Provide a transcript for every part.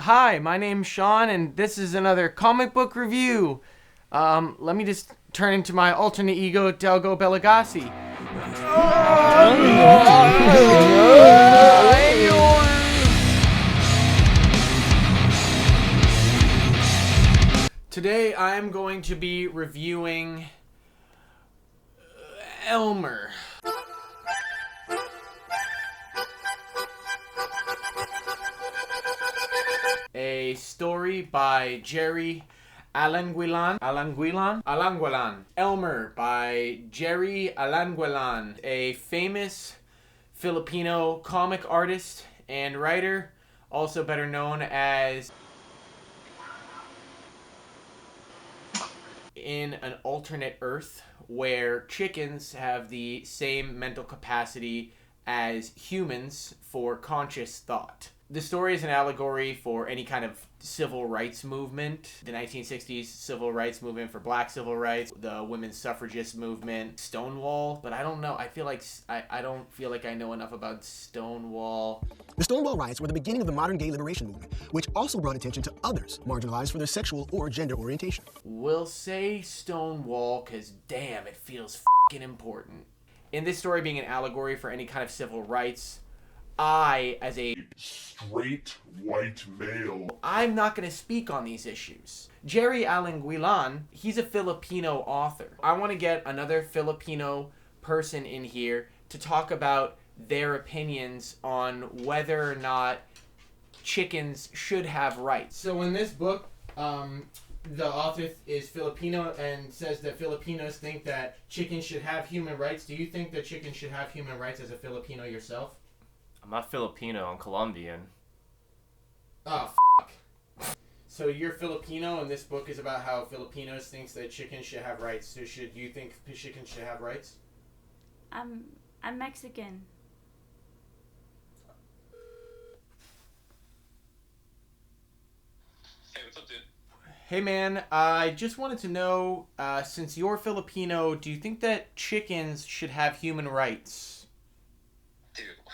Hi, my name's Sean, and this is another comic book review. Let me just turn into my alternate ego, Delgo Belagassi. Today, I'm going to be reviewing Elmer. A story by Jerry Alanguilan. Elmer by Jerry Alanguilan, a famous Filipino comic artist and writer, also better known as In an Alternate Earth, where chickens have the same mental capacity as humans for conscious thought. The story is an allegory for any kind of civil rights movement. The 1960s civil rights movement for black civil rights, the women's suffragist movement, Stonewall, but I don't know. I don't feel like I know enough about Stonewall. The Stonewall riots were the beginning of the modern gay liberation movement, which also brought attention to others marginalized for their sexual or gender orientation. We'll say Stonewall because, damn, it feels fucking important. In this story being an allegory for any kind of civil rights, I, as a straight white male, I'm not going to speak on these issues. Jerry Alanguilan, he's a Filipino author. I want to get another Filipino person in here to talk about their opinions on whether or not chickens should have rights. So in this book, the author is Filipino and says that Filipinos think that chickens should have human rights. Do you think that chickens should have human rights as a Filipino yourself? I'm not Filipino, I'm Colombian. Oh, fuck. So you're Filipino, and this book is about how Filipinos thinks that chickens should have rights. So should you think chickens should have rights? I'm Mexican. Hey, what's up, dude? Hey, man, I just wanted to know, since you're Filipino, do you think that chickens should have human rights? Dude, what?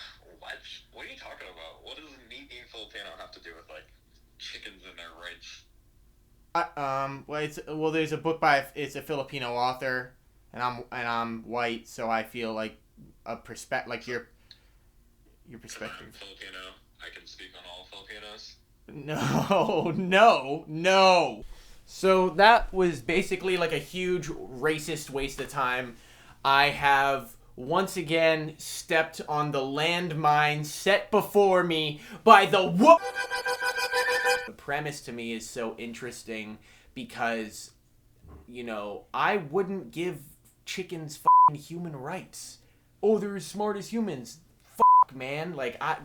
What are you talking about? What does me being Filipino have to do with, like, chickens and their rights? Well, there's a book by, it's a Filipino author, and I'm white, so I feel like your perspective. I'm Filipino. I can speak on all Filipinos. No. So that was basically like a huge racist waste of time. I have once again stepped on the landmine set before me by the The premise to me is so interesting because, I wouldn't give chickens fucking human rights. Oh, they're as smart as humans. Fuck, man. Fuck.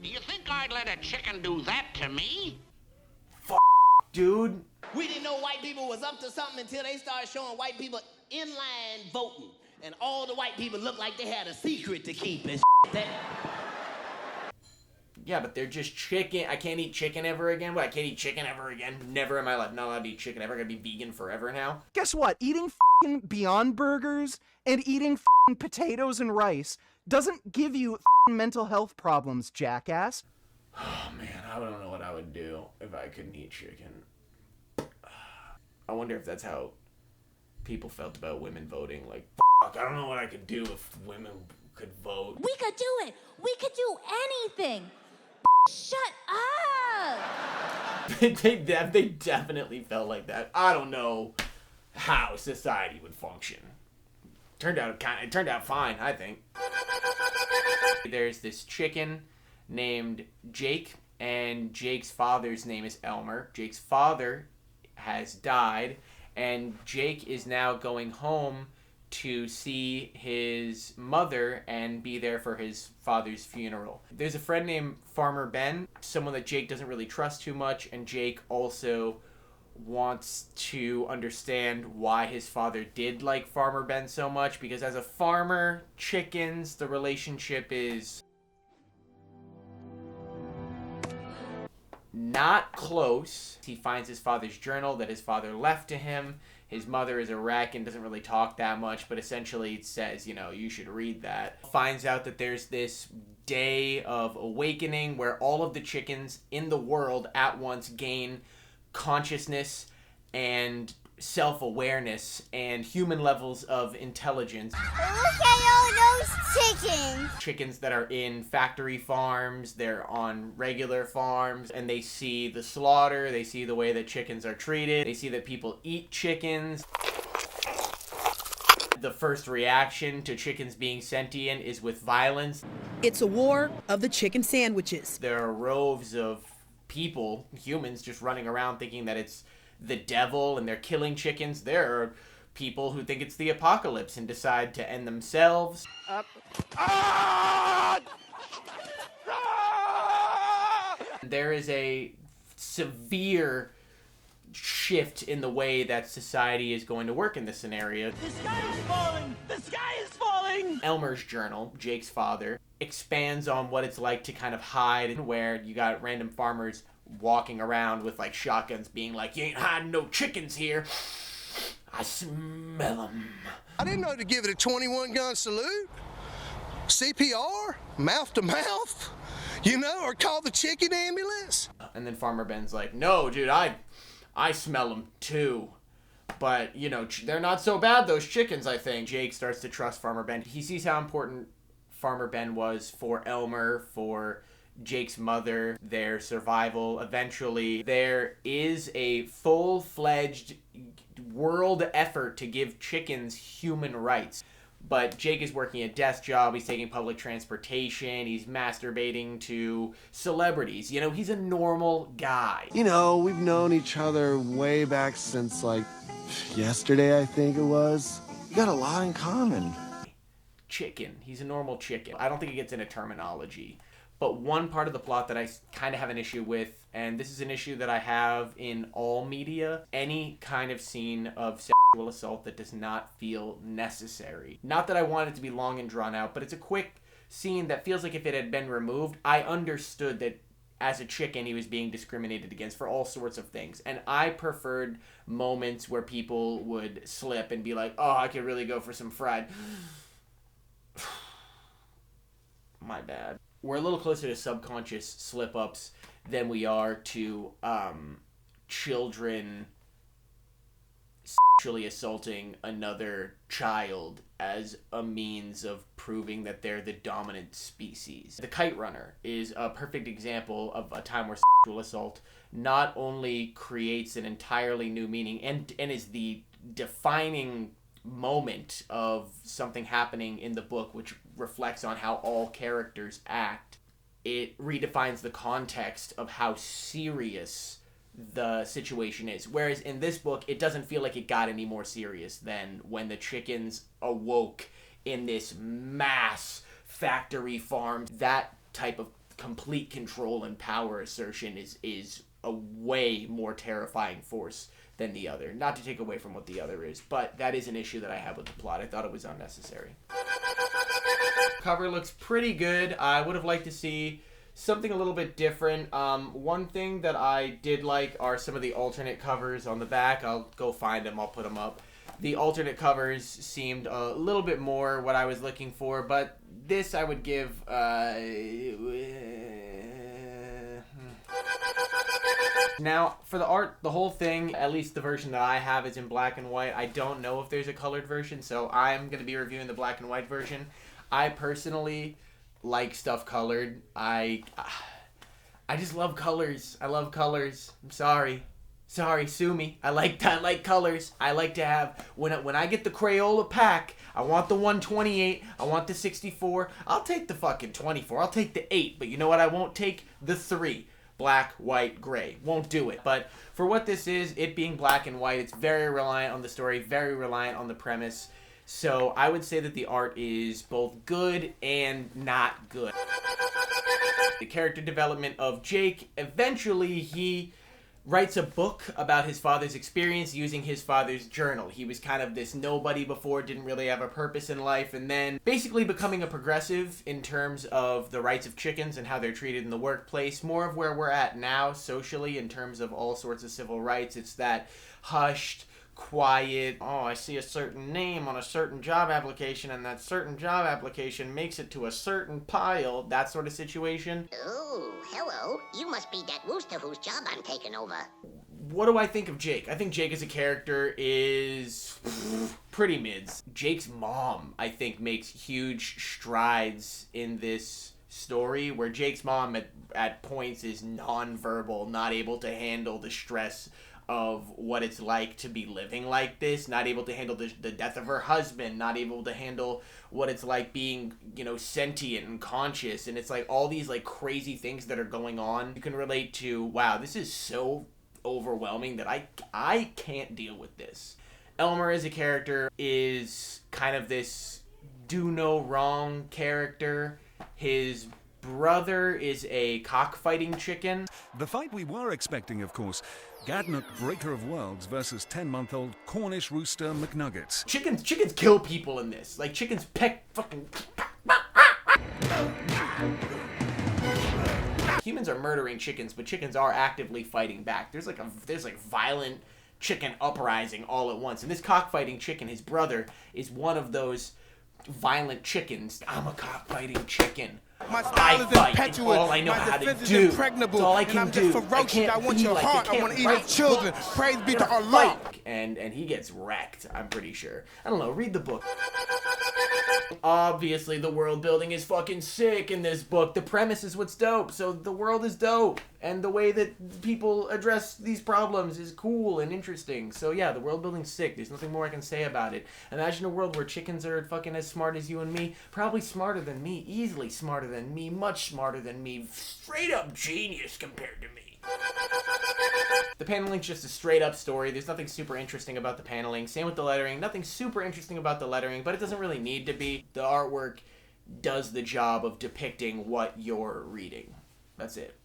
Do you think I'd let a chicken do that to me? Fuck, dude. We didn't know white people was up to something until they started showing white people in line voting. And all the white people looked like they had a secret to keep and Yeah, but they're just chicken. I can't eat chicken ever again. What, I can't eat chicken ever again? Never in my life. Not allowed to eat chicken ever. Gonna be vegan forever now. Guess what? Eating f***ing Beyond Burgers and eating f***ing potatoes and rice doesn't give you f***ing mental health problems, jackass. Oh, man, I don't know what I would do if I couldn't eat chicken. I wonder if that's how people felt about women voting. Like, fuck, I don't know what I could do if women could vote. We could do it. We could do anything. Shut up. They definitely felt like that. I don't know how society would function. It turned out fine, I think. There's this chicken named Jake, and Jake's father's name is Elmer. Jake's father has died, and Jake is now going home to see his mother and be there for his father's funeral. There's a friend named Farmer Ben, someone that Jake doesn't really trust too much, and Jake also wants to understand why his father did like Farmer Ben so much, because as a farmer, chickens, the relationship is not close. He finds his father's journal that his father left to him. His mother is a wreck and doesn't really talk that much, but essentially it says, you should read that. Finds out that there's this day of awakening where all of the chickens in the world at once gain consciousness and self-awareness and human levels of intelligence. Look at all those chickens! Chickens that are in factory farms, they're on regular farms, and they see the slaughter, they see the way that chickens are treated, they see that people eat chickens. The first reaction to chickens being sentient is with violence. It's a war of the chicken sandwiches. There are rows of people, humans, just running around thinking that it's the devil and they're killing chickens. There are people who think it's the apocalypse and decide to end themselves. There is a severe shift in the way that society is going to work in this scenario. The sky is falling! The sky is falling! Elmer's journal, Jake's father, expands on what it's like to kind of hide, where you got random farmers walking around with like shotguns being like, you ain't hiding no chickens here. I smell them. I didn't know to give it a 21 gun salute. CPR, mouth to mouth, you know, or call the chicken ambulance. And then Farmer Ben's like, no, dude, I smell them too. But, you know, they're not so bad, those chickens, I think. Jake starts to trust Farmer Ben. He sees how important Farmer Ben was for Elmer, for Jake's mother, their survival. Eventually, there is a full-fledged world effort to give chickens human rights. But Jake is working a desk job, he's taking public transportation, he's masturbating to celebrities. You know, he's a normal guy. You know, we've known each other way back since, like, yesterday, I think it was. We got a lot in common. Chicken. He's a normal chicken. I don't think it gets into terminology. But one part of the plot that I kind of have an issue with, and this is an issue that I have in all media, any kind of scene of sexual assault that does not feel necessary. Not that I want it to be long and drawn out, but it's a quick scene that feels like if it had been removed, I understood that as a chicken he was being discriminated against for all sorts of things. And I preferred moments where people would slip and be like, oh, I could really go for some fried. My bad. We're a little closer to subconscious slip-ups than we are to children sexually assaulting another child as a means of proving that they're the dominant species. The Kite Runner is a perfect example of a time where sexual assault not only creates an entirely new meaning and is the defining moment of something happening in the book, which reflects on how all characters act. It redefines the context of how serious the situation is. Whereas in this book, it doesn't feel like it got any more serious than when the chickens awoke in this mass factory farm. That type of complete control and power assertion is a way more terrifying force than the other. Not to take away from what the other is, but that is an issue that I have with the plot. I thought it was unnecessary. Cover looks pretty good. I would have liked to see something a little bit different. One thing that I did like are some of the alternate covers on the back. I'll go find them. I'll put them up. The alternate covers seemed a little bit more what I was looking for, but this I would give... Now, for the art, the whole thing, at least the version that I have, is in black and white. I don't know if there's a colored version, so I'm going to be reviewing the black and white version. I personally like stuff colored. I just love colors. I love colors. I'm sorry. Sorry, sue me. I like colors. I like to have, when I get the Crayola pack, I want the 128, I want the 64. I'll take the fucking 24. I'll take the 8, but you know what I won't take? The 3. Black, white, gray. Won't do it. But for what this is, it being black and white, it's very reliant on the story, very reliant on the premise. So I would say that the art is both good and not good. The character development of Jake, eventually he writes a book about his father's experience using his father's journal. He was kind of this nobody before, didn't really have a purpose in life, and then basically becoming a progressive in terms of the rights of chickens and how they're treated in the workplace. More of where we're at now socially in terms of all sorts of civil rights. It's that hushed, quiet, oh, I see a certain name on a certain job application, and that certain job application makes it to a certain pile, that sort of situation. Oh, hello. You must be that rooster whose job I'm taking over. What do I think of Jake? I think Jake as a character is pretty mids. Jake's mom, I think, makes huge strides in this story, where Jake's mom at points is nonverbal, not able to handle the stress of what it's like to be living like this, not able to handle the death of her husband, not able to handle what it's like being, you know, sentient and conscious, and it's like all these like crazy things that are going on. You can relate to, wow, this is so overwhelming that I can't deal with this. Elmer as a character is kind of this do no wrong character. His brother is a cockfighting chicken. The fight we were expecting, of course. Gadnook, Breaker of Worlds versus 10-month-old Cornish Rooster McNuggets. Chickens kill people in this. Like, chickens peck fucking... Humans are murdering chickens, but chickens are actively fighting back. There's like violent chicken uprising all at once. And this cockfighting chicken, his brother, is one of those violent chickens. I'm a cockfighting chicken. My style is impetuous. All I know my how to defense do. is impregnable. All I and can I'm do. just ferocious. I want your heart. I want to eat your children. Praise be to Allah. And he gets wrecked, I'm pretty sure. I don't know, read the book. Obviously, the world building is fucking sick in this book. The premise is what's dope, so the world is dope. And the way that people address these problems is cool and interesting. So yeah, the world building's sick. There's nothing more I can say about it. Imagine a world where chickens are fucking as smart as you and me. Probably smarter than me. Easily smarter than me. Much smarter than me. Straight up genius compared to me. The paneling's just a straight up story. There's nothing super interesting about the paneling. Same with the lettering. Nothing super interesting about the lettering, but it doesn't really need to be. The artwork does the job of depicting what you're reading. That's it.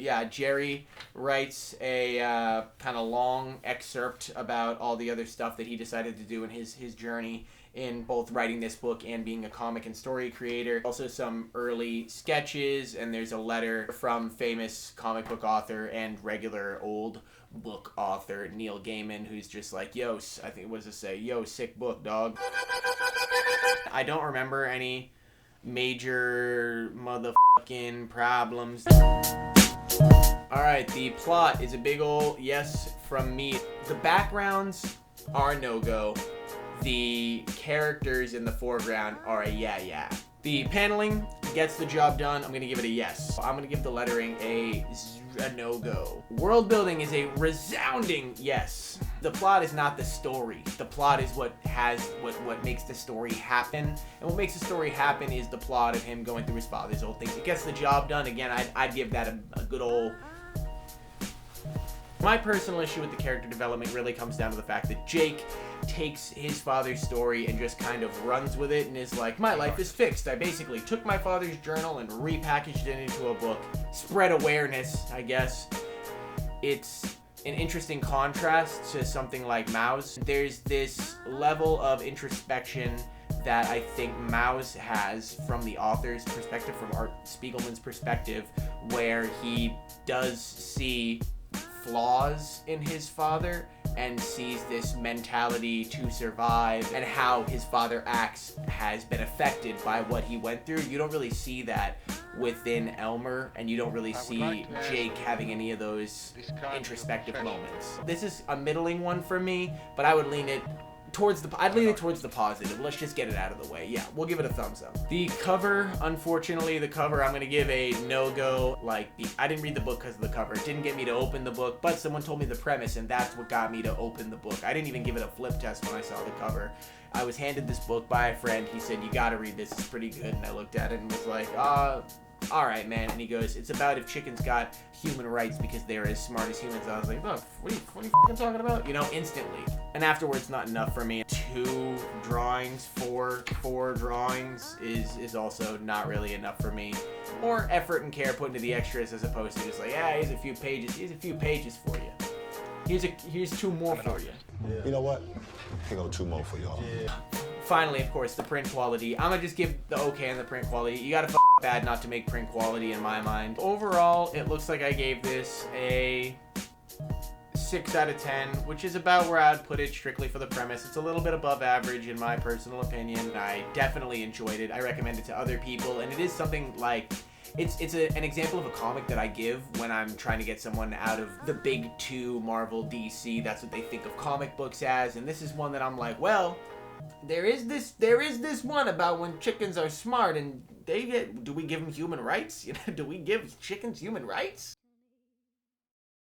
Yeah, Jerry writes a kind of long excerpt about all the other stuff that he decided to do in his journey in both writing this book and being a comic and story creator. Also some early sketches, and there's a letter from famous comic book author and regular old book author Neil Gaiman, who's just like, yo, I think, what does it say? Yo, sick book, dog. I don't remember any major motherfucking problems. Alright, the plot is a big ol' yes from me. The backgrounds are no-go. The characters in the foreground are a yeah. The paneling gets the job done. I'm gonna give it a yes. I'm gonna give the lettering a no-go. World building is a resounding yes. The plot is not the story. The plot is what makes the story happen. And what makes the story happen is the plot of him going through his father's old things. It gets the job done. Again, I'd give that a good old... My personal issue with the character development really comes down to the fact that Jake takes his father's story and just kind of runs with it and is like, my life is fixed. I basically took my father's journal and repackaged it into a book. Spread awareness, I guess. It's an interesting contrast to something like Maus. There's this level of introspection that I think Maus has from the author's perspective, from Art Spiegelman's perspective, where he does see flaws in his father and sees this mentality to survive, and how his father acts has been affected by what he went through. You don't really see that within Elmer, and you don't really see Jake having any of those introspective moments. This is a middling one for me, but I would lean it towards the positive. Let's just get it out of the way. Yeah, we'll give it a thumbs up. The cover, unfortunately, I'm gonna give a no-go. I didn't read the book because of the cover. It didn't get me to open the book, but someone told me the premise, and that's what got me to open the book. I didn't even give it a flip test when I saw the cover. I was handed this book by a friend. He said, you gotta read this, it's pretty good. And I looked at it and was like, alright, man. And he goes, it's about if chickens got human rights because they're as smart as humans. I was like, look, what are you fucking talking about? You know, instantly. And afterwards, not enough for me. 2 drawings, 4 drawings is also not really enough for me. More effort and care put into the extras as opposed to just like, yeah, here's a few pages for you. Here's 2 more for you. Yeah. You know what? Here go 2 more for y'all. Yeah. Finally, of course, the print quality. I'm gonna just give the okay on the print quality. You gotta bad not to make print quality in my mind. Overall, it looks like I gave this a 6 out of 10, which is about where I'd put it strictly for the premise. It's a little bit above average in my personal opinion. I definitely enjoyed it. I recommend it to other people, and it is something like, it's an example of a comic that I give when I'm trying to get someone out of the big two, Marvel, DC. That's what they think of comic books as, and this is one that I'm like, well, there is this one about when chickens are smart and do we give them human rights? Do we give chickens human rights?